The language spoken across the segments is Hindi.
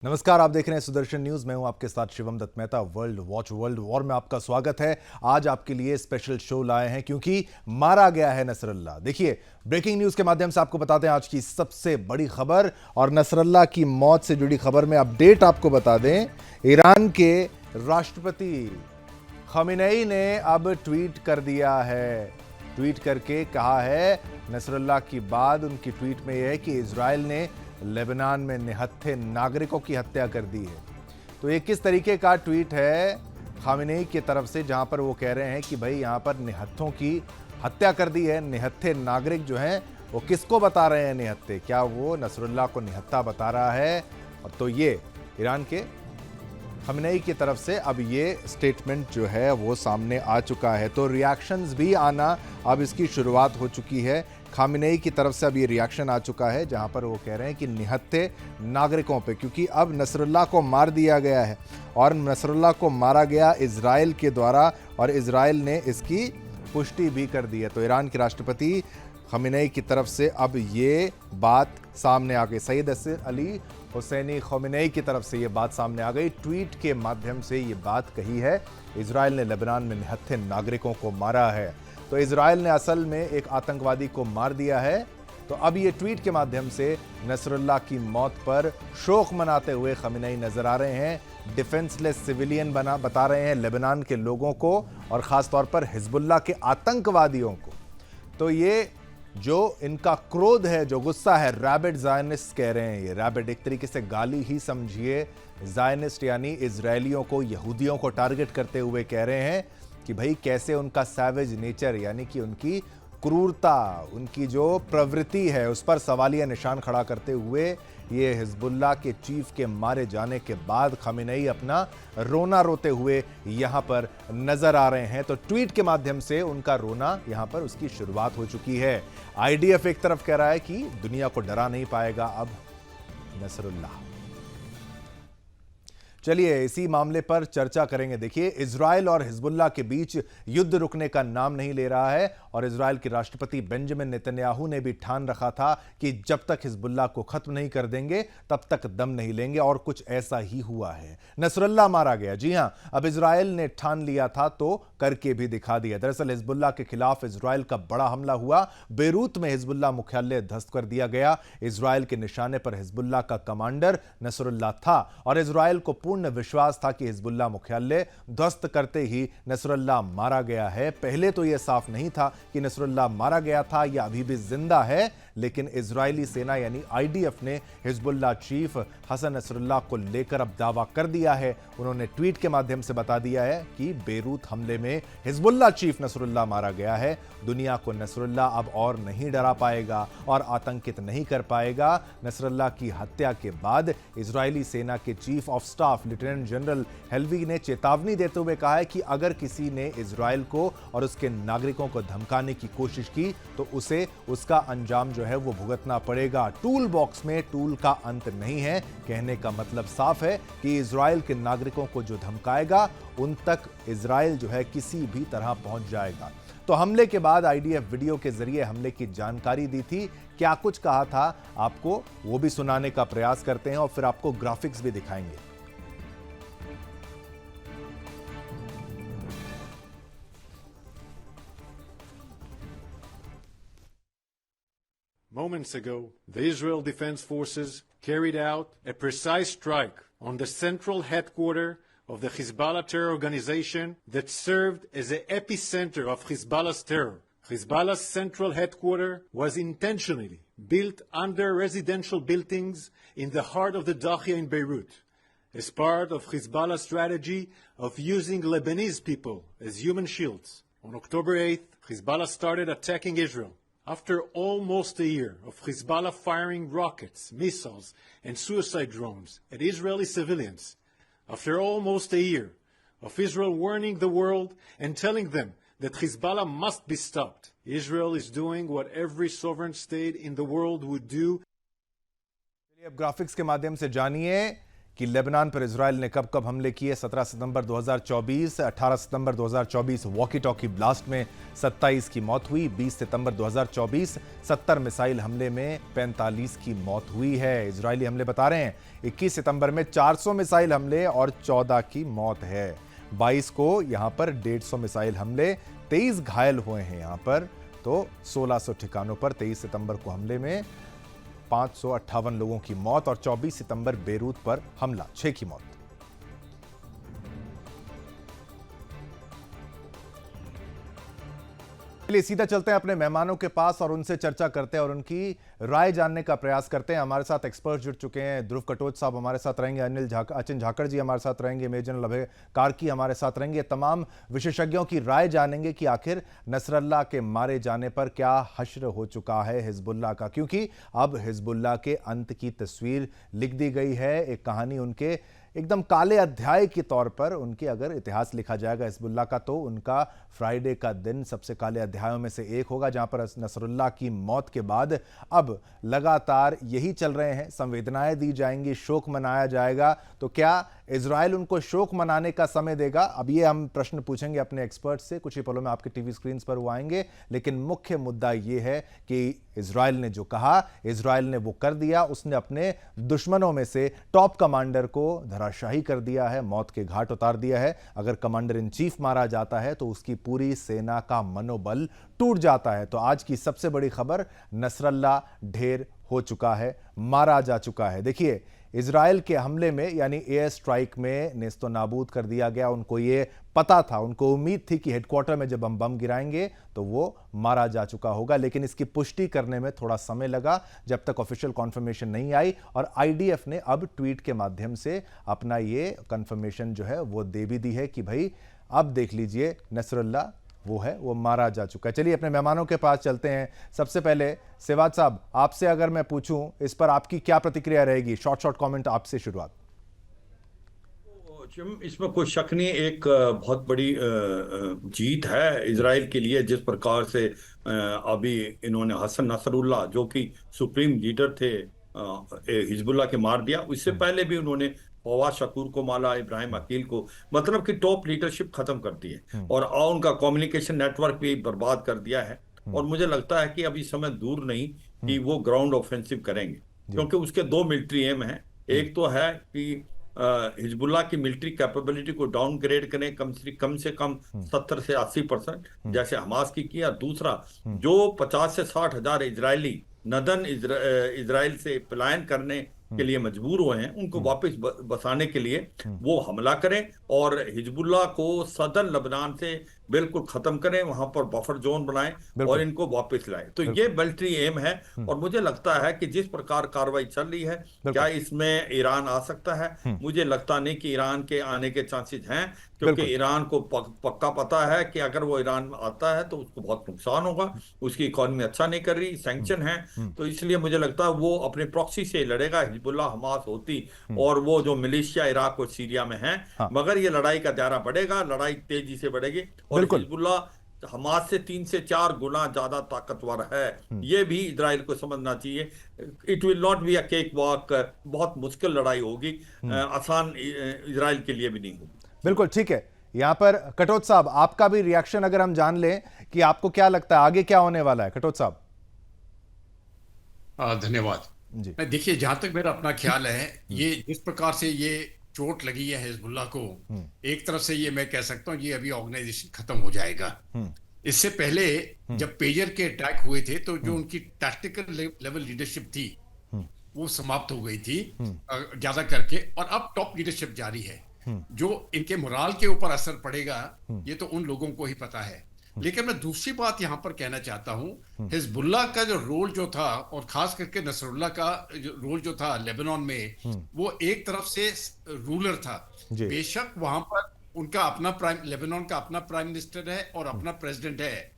नमस्कार, आप देख रहे हैं सुदर्शन न्यूज। मैं हूं आपके साथ शिवम दत्त मेहता। वर्ल्ड वॉर में आपका स्वागत है। आज आपके लिए स्पेशल शो लाए हैं क्योंकि मारा गया है नसरल्ला। देखिए, ब्रेकिंग न्यूज के माध्यम से आपको बताते हैं आज की सबसे बड़ी खबर। और नसरल्ला की मौत से जुड़ी खबर में अपडेट आपको बता दें। ईरान के राष्ट्रपति खमेनेई ने अब ट्वीट कर दिया है। ट्वीट करके कहा है, नसरल्ला की बाद उनकी ट्वीट में यह है कि इजराइल ने लेबनान में निहत्थे नागरिकों की हत्या कर दी है। तो ये किस तरीके का ट्वीट है खामेनेई की तरफ से, जहां पर वो कह रहे हैं कि भाई यहां पर निहत्थों की हत्या कर दी है। निहत्थे नागरिक जो हैं वो किसको बता रहे हैं निहत्थे? क्या वो नसरुल्लाह को निहत्था बता रहा है? और तो ये ईरान के खमेनेई की तरफ से अब ये स्टेटमेंट जो है वो सामने आ चुका है। तो रिएक्शंस भी आना अब इसकी शुरुआत हो चुकी है। खमेनेई की तरफ से अब ये रिएक्शन आ चुका है जहां पर वो कह रहे हैं कि निहत्थे नागरिकों पे, क्योंकि अब नसरुल्लाह को मार दिया गया है और नसरुल्लाह को मारा गया इजराइल के द्वारा और इजराइल ने इसकी पुष्टि भी कर दी है। तो ईरान के राष्ट्रपति खमेनेई की तरफ से अब ये बात सामने आ गई। सैयद अली हुसैनी खमेनेई की तरफ से ये बात सामने आ गई। ट्वीट के माध्यम से ये बात कही है, इजराइल ने लेबनान में निहत्थे नागरिकों को मारा है। तो इजराइल ने असल में एक आतंकवादी को मार दिया है। तो अब ये ट्वीट के माध्यम से नसरुल्लाह की मौत पर शोक मनाते हुए खमेनेई नजर आ रहे हैं। डिफेंसलेस सिविलियन बता रहे हैं लेबनान के लोगों को और ख़ास तौर पर हिजबुल्लाह के आतंकवादियों को। तो ये जो इनका क्रोध है, जो गुस्सा है, रैबिड ज़ायनिस्ट कह रहे हैं। ये रैबिड एक तरीके से गाली ही समझिए। ज़ायनिस्ट यानी इजरायलियों को, यहूदियों को टारगेट करते हुए कह रहे हैं कि भाई कैसे उनका सैवेज नेचर यानी कि उनकी क्रूरता, उनकी जो प्रवृत्ति है उस पर सवालिया निशान खड़ा करते हुए ये हिजबुल्लाह के चीफ के मारे जाने के बाद खमेनेई अपना रोना रोते हुए यहां पर नजर आ रहे हैं। तो ट्वीट के माध्यम से उनका रोना यहां पर उसकी शुरुआत हो चुकी है। आईडीएफ एक तरफ कह रहा है कि दुनिया को डरा नहीं पाएगा अब नसरुल्लाह। चलिए इसी मामले पर चर्चा करेंगे। देखिए, इजराइल और हिजबुल्लाह के बीच युद्ध रुकने का नाम नहीं ले रहा है और इजराइल के राष्ट्रपति बेंजामिन नेतन्याहू ने भी ठान रखा था कि जब तक हिजबुल्लाह को खत्म नहीं कर देंगे तब तक दम नहीं लेंगे, और कुछ ऐसा ही हुआ है। नसरुल्लाह मारा गया। जी हां, अब इजराइल ने ठान लिया था तो करके भी दिखा दिया। दरअसल हिजबुल्लाह के खिलाफ इजराइल का बड़ा हमला हुआ। बेरूत में हिजबुल्लाह मुख्यालय ध्वस्त कर दिया गया। इजराइल के निशाने पर हिजबुल्लाह का कमांडर नसरुल्लाह था और इजराइल को पूर्ण विश्वास था कि हिजबुल्लाह मुख्यालय ध्वस्त करते ही नसरुल्लाह मारा गया है। पहले तो यह साफ नहीं था कि नसरुल्लाह मारा गया था या अभी भी जिंदा है, लेकिन इजरायली सेना यानी आईडीएफ ने हिजबुल्लाह चीफ हसन नसरुल्लाह को लेकर अब दावा कर दिया है। उन्होंने ट्वीट के माध्यम से बता दिया है कि बेरूत हमले में हिजबुल्लाह चीफ नसरुल्लाह मारा गया है। दुनिया को नसरुल्लाह अब और नहीं डरा पाएगा और आतंकित नहीं कर पाएगा। नसरुल्लाह की हत्या के बाद इजरायली सेना के chief of staff lieutenant general Halevi ने चेतावनी देते हुए कहा है कि अगर किसी ने इजराइल को और उसके नागरिकों को धमकाने की कोशिश की तो उसे उसका अंजाम जो है वो भुगतना पड़ेगा। टूल बॉक्स में टूल का अंत नहीं है। कहने का मतलब साफ है कि इजराइल के नागरिकों को जो धमकाएगा उन तक इजराइल जो है किसी भी तरह पहुंच जाएगा। तो हमले के बाद आईडीएफ वीडियो के जरिए हमले की जानकारी दी थी। क्या कुछ कहा था आपको वो भी सुनाने का प्रयास करते हैं और फिर आपको ग्राफिक्स भी दिखाएंगे। Moments ago, the Israel Defense Forces carried out a precise strike on the central headquarters of the Hezbollah terror organization that served as the epicenter of Hezbollah's terror. Hezbollah's central headquarters was intentionally built under residential buildings in the heart of the Dahia in Beirut, as part of Hezbollah's strategy of using Lebanese people as human shields. On October 8th, Hezbollah started attacking Israel. After almost a year of Hezbollah firing rockets, missiles, and suicide drones at Israeli civilians, after almost a year of Israel warning the world and telling them that Hezbollah must be stopped, Israel is doing what every sovereign state in the world would do. अब ग्राफिक्स के माध्यम से जानिए कि लेबनान पर इजराइल ने कब कब हमले किए। 17 सितंबर 2024, 18 सितंबर 2024 वॉकी टॉकी ब्लास्ट में 27 की मौत हुई। 20 सितंबर 2024 70 मिसाइल हमले में 45 की मौत हुई है। इजरायली हमले बता रहे हैं 21 सितंबर में 400 मिसाइल हमले और 14 की मौत है। 22 को यहां पर 150 मिसाइल हमले, 23 घायल हुए हैं यहां पर, तो 1600 ठिकानों पर 23 सितंबर को हमले में 558 लोगों की मौत और 24 सितंबर बेरूत पर हमला, 6 की मौत। चलिए सीधा चलते हैं अपने मेहमानों के पास और उनसे चर्चा करते हैं और उनकी राय जानने का प्रयास करते हैं। हमारे साथ एक्सपर्ट जुड़ चुके हैं। ध्रुव कटोच साहब हमारे साथ रहेंगे, अचिन झाकड़ जी हमारे साथ रहेंगे, मेजर लभे कार्की हमारे साथ रहेंगे। तमाम विशेषज्ञों की राय जानेंगे कि आखिर नसरल्ला के मारे जाने पर क्या हश्र हो चुका है हिजबुल्लाह का, क्योंकि अब हिजबुल्लाह के अंत की तस्वीर लिख दी गई है। एक कहानी उनके एकदम काले अध्याय के तौर पर, उनके अगर इतिहास लिखा जाएगा हिजबुल्लाह का, तो उनका फ्राइडे का दिन सबसे काले अध्यायों में से एक होगा, जहां पर नसरुल्लाह की मौत के बाद अब लगातार यही चल रहे हैं। संवेदनाएं दी जाएंगी, शोक मनाया जाएगा, तो क्या इजराइल उनको शोक मनाने का समय देगा? अब ये हम प्रश्न पूछेंगे अपने एक्सपर्ट से, कुछ ही पलों में आपके टीवी स्क्रीन पर वो आएंगे। लेकिन मुख्य मुद्दा ये है कि इजराइल ने जो कहा, इजराइल ने वो कर दिया। उसने अपने दुश्मनों में से टॉप कमांडर को धराशाही कर दिया है, मौत के घाट उतार दिया है। अगर कमांडर इन चीफ मारा जाता है तो उसकी पूरी सेना का मनोबल टूट जाता है। तो आज की सबसे बड़ी खबर, नसरल्ला ढेर हो चुका है, मारा जा चुका है। देखिए, इजराइल के हमले में यानी एयर स्ट्राइक में नेस्तो नाबूद कर दिया गया। उनको ये पता था, उनको उम्मीद थी कि हेडक्वार्टर में जब हम बम गिराएंगे तो वो मारा जा चुका होगा, लेकिन इसकी पुष्टि करने में थोड़ा समय लगा, जब तक ऑफिशियल कॉन्फर्मेशन नहीं आई। और आईडीएफ ने अब ट्वीट के माध्यम से अपना ये कन्फर्मेशन जो है वो दे भी दी है कि भाई अब देख लीजिए, नसरुल्लाह वो है, वो मारा जा चुका है। चलिए अपने मेहमानों के पास चलते हैं। सबसे पहले सेवाज साहब, आपसे अगर मैं पूछूं इस पर आपकी क्या प्रतिक्रिया रहेगी? शॉर्ट कमेंट आपसे शुरुआत। इसमें कोई शक नहीं, एक बहुत बड़ी जीत है इजराइल के लिए। जिस प्रकार से अभी इन्होंने हसन नसरुल्लाह, जो कि सुप्रीम लीडर थे हिजबुल्लाह, के मार दिया। उससे पहले भी उन्होंने फवाद शकूर को मारा, इब्राहिम अकील को, मतलब कि टॉप लीडरशिप खत्म कर दी है और उनका कम्युनिकेशन नेटवर्क भी बर्बाद कर दिया है। और मुझे लगता है कि अभी समय दूर नहीं कि वो ग्राउंड ऑफेंसिव करेंगे, क्योंकि उसके दो मिलिट्री एम हैं। एक तो है कि हिजबुल्लाह की मिलिट्री कैपेबिलिटी को डाउनग्रेड करें कम से कम 70 से 80%, जैसे हमास की किया। दूसरा, जो 50 से 60 हजार इजरायली नदन इजराइल से पलायन करने के लिए मजबूर हुए हैं, उनको वापस बसाने के लिए वो हमला करें और हिजबुल्लाह को सदर लेबनान से बिल्कुल खत्म करें, वहां पर बफर जोन बनाएं और इनको वापस लाएं। तो ये मिलिट्री एम है। और मुझे लगता है कि जिस प्रकार कार्रवाई चल रही है, क्या इसमें ईरान आ सकता है? मुझे लगता नहीं कि ईरान के आने के चांसेस हैं, क्योंकि ईरान को पक्का पता है कि अगर वो ईरान में आता है तो उसको बहुत नुकसान होगा। उसकी इकोनॉमी अच्छा नहीं कर रही, सैंक्शन है। तो इसलिए मुझे लगता है वो अपने प्रॉक्सी से लड़ेगा। हिजबुल्लाह हमास होती और वो जो मिलिशिया इराक और सीरिया में है, मगर ये लड़ाई का दायरा बढ़ेगा, लड़ाई तेजी से बढ़ेगी। और हिजबुल्लाह हमास से 3 से 4 गुना ज्यादा ताकतवर है। ये भी इजराइल को समझना चाहिए। It will not be a cake walk, बहुत मुश्किल लड़ाई होगी, आसान इजराइल के लिए भी नहीं होगी। बिल्कुल ठीक है। यहां पर कटोच साहब, आपका भी रिएक्शन अगर हम जान लें कि आपको क्या लगता है आगे क्या होने वाला है। कटोच साहब। धन्यवाद जी। देखिए, जहां तक मेरा अपना ख्याल है, ये जिस प्रकार से ये चोट लगी है हिजबुल्लाह को, एक तरफ से ये मैं कह सकता हूँ ये अभी ऑर्गेनाइजेशन खत्म हो जाएगा। इससे पहले जब पेजर के अटैक हुए थे तो जो उनकी टैक्टिकल लेवल लीडरशिप थी वो समाप्त हो गई थी ज्यादा करके, और अब टॉप लीडरशिप जारी है। जो इनके मोराल के ऊपर असर पड़ेगा ये तो उन लोगों को ही पता है। लेकिन मैं दूसरी बात यहां पर कहना चाहता हूं, हिजबुल्लाह का जो रोल जो था और खास करके नसरुल्लाह का जो रोल जो था लेबनान में, वो एक तरफ से रूलर था। बेशक वहां पर उनका अपना लेबनान का अपना प्राइम मिनिस्टर है और अपना प्रेसिडेंट है,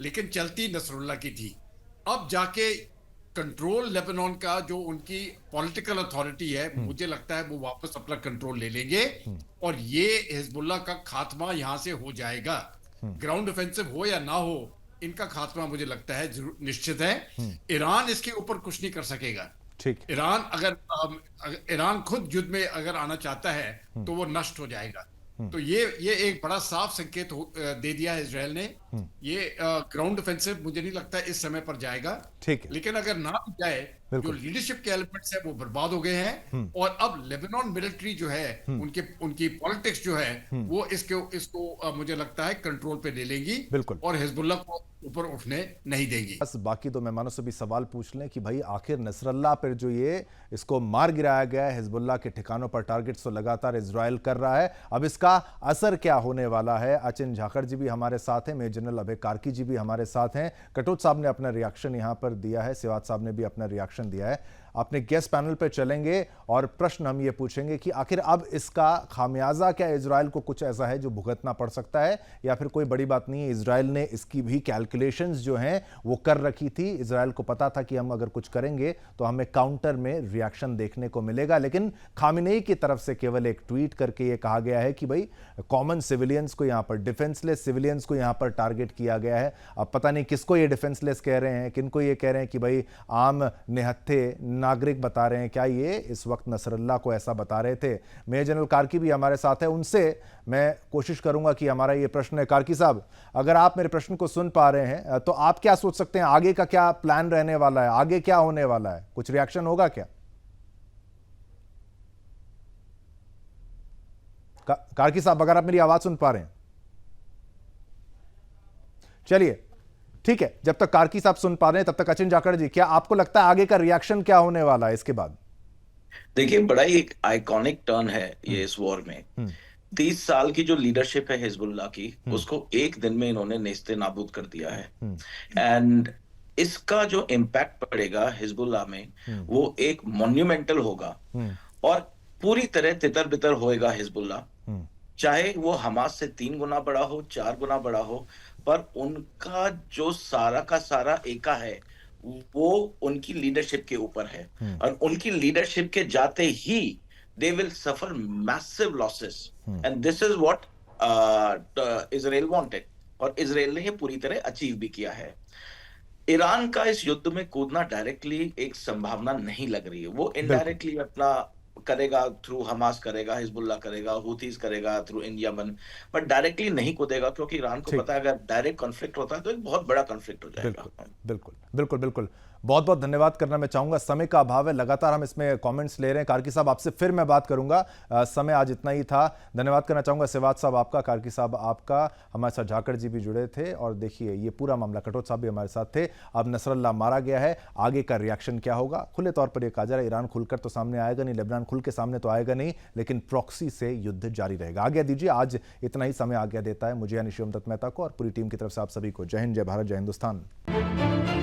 लेकिन चलती नसरुल्लाह की थी। अब जाके कंट्रोल लेबनान का जो उनकी पॉलिटिकल अथॉरिटी है, मुझे लगता है वो वापस अपना कंट्रोल ले लेंगे और ये हिजबुल्लाह का खात्मा यहां से हो जाएगा। ग्राउंड ऑफेंसिव हो या ना हो, इनका खात्मा मुझे लगता है निश्चित है। ईरान इसके ऊपर कुछ नहीं कर सकेगा। ठीक। ईरान अगर ईरान खुद युद्ध में अगर आना चाहता है तो वो नष्ट हो जाएगा। तो ये एक बड़ा साफ संकेत दे दिया है इजराइल ने। ये ग्राउंड ऑफेंसिव मुझे नहीं लगता इस समय पर जाएगा। ठीक है। लेकिन अगर ना भी जाए, जो लीडरशिप के एलिमेंट्स है वो बर्बाद हो गए हैं, और अब लेबनान मिलिट्री जो है उनकी पॉलिटिक्स जो है वो इसको मुझे लगता है कंट्रोल पे ले लेंगी। बिल्कुल। और हिजबुल्लाह को ऊपर उठने नहीं देंगी। बस बाकी दो मेहमानों से भी सवाल पूछ लें कि भाई आखिर नसरल्ला पर जो ये इसको मार गिराया गया है, हिजबुल्लाह के ठिकानों पर टारगेट्स तो लगातार इजराइल कर रहा है, अब इसका असर क्या होने वाला है। अचिन झाकड़ जी भी हमारे साथ हैं, मेजर जनरल अभय कार्की जी भी हमारे साथ हैं, कटोच साहब ने अपना रिएक्शन यहां पर दिया है, सिवात साहब ने भी अपना रिएक्शन दिया है। अपने गेस्ट पैनल पर चलेंगे और प्रश्न हम ये पूछेंगे कि आखिर अब इसका खामियाजा क्या इजराइल को कुछ ऐसा है जो भुगतना पड़ सकता है, या फिर कोई बड़ी बात नहीं है। इजराइल ने इसकी भी कैलकुलेशंस जो हैं वो कर रखी थी। इजराइल को पता था कि हम अगर कुछ करेंगे तो हमें काउंटर में रिएक्शन देखने को मिलेगा, लेकिन खामिनेई की तरफ से केवल एक ट्वीट करके ये कहा गया है कि भाई कॉमन सिविलियंस को यहां पर, डिफेंसलेस सिविलियंस को यहां पर टारगेट किया गया है। अब पता नहीं किसको ये डिफेंसलेस कह रहे हैं, किनको ये कह रहे हैं कि भाई आम निहत्थे नागरिक बता रहे हैं, क्या ये इस वक्त नसरल्ला को ऐसा बता रहे थे। मेजर जनरल कार्की भी हमारे साथ है, उनसे मैं कोशिश करूंगा कि हमारा ये प्रश्न है। कार्की साहब, अगर आप मेरे प्रश्न को सुन पा रहे हैं तो आप क्या सोच सकते हैं, आगे का क्या प्लान रहने वाला है, आगे क्या होने वाला है, कुछ रिएक्शन होगा क्या? कार्की साहब, अगर आप मेरी आवाज सुन पा रहे हैं। चलिए ठीक है, जब तक कार्की साहब सुन पा रहे हैं तब तक अचिन झाकड़ जी, क्या आपको लगता है आगे का रिएक्शन क्या होने वाला है इसके बाद? देखिए, बड़ा ही एक आइकॉनिक टर्न है ये इस वॉर में। 30 साल की जो लीडरशिप है हिजबुल्लाह की, उसको एक दिन में इन्होंने नेस्ते नाबूद कर दिया है। एंड इसका जो इम्पैक्ट पड़ेगा हिजबुल्लाह में वो एक मॉन्यूमेंटल होगा, और पूरी तरह तितर बितर होएगा हिजबुल्लाह, चाहे वो हमास से 3 गुना बड़ा हो, 4 गुना बड़ा हो, पर उनका जो सारा का सारा एका है वो उनकी लीडरशिप के ऊपर है, और उनकी लीडरशिप के जाते ही they will suffer massive losses, and this is what Israel wanted, और इजराइल ने ये पूरी तरह अचीव भी किया है। ईरान का इस युद्ध में कूदना डायरेक्टली एक संभावना नहीं लग रही है, वो इनडायरेक्टली अपना करेगा, थ्रू हमास करेगा, हिजबुल्लाह करेगा, हुतीज करेगा, थ्रू इंडिया बट डायरेक्टली नहीं कूदेगा, क्योंकि ईरान को पता है अगर डायरेक्ट कॉन्फ्लिक्ट होता है तो एक बहुत बड़ा कॉन्फ्लिक्ट हो जाएगा। बिल्कुल बिल्कुल बिल्कुल। बहुत बहुत धन्यवाद करना मैं चाहूंगा, समय का अभाव है, लगातार हम इसमें कमेंट्स ले रहे हैं। कार्की साहब, आपसे फिर मैं बात करूंगा, समय आज इतना ही था। धन्यवाद करना चाहूंगा सिवात साहब आपका, कार्की साहब आपका, हमारे साथ झाकड़ जी भी जुड़े थे, और देखिए ये पूरा मामला, कटोच साहब भी हमारे साथ थे। अब नसरल्ला मारा गया है, आगे का रिएक्शन क्या होगा, खुले तौर पर यह कहा जा रहा है ईरान खुलकर तो सामने आएगा नहीं, लेबनान खुल के सामने तो आएगा नहीं, लेकिन प्रॉक्सी से युद्ध जारी रहेगा। आज्ञा दीजिए, आज इतना ही समय आज्ञा देता है मुझे यानी शिवम दत्त मेहता को, और पूरी टीम की तरफ से आप सभी को जय हिंद, जय भारत, जय हिंदुस्तान।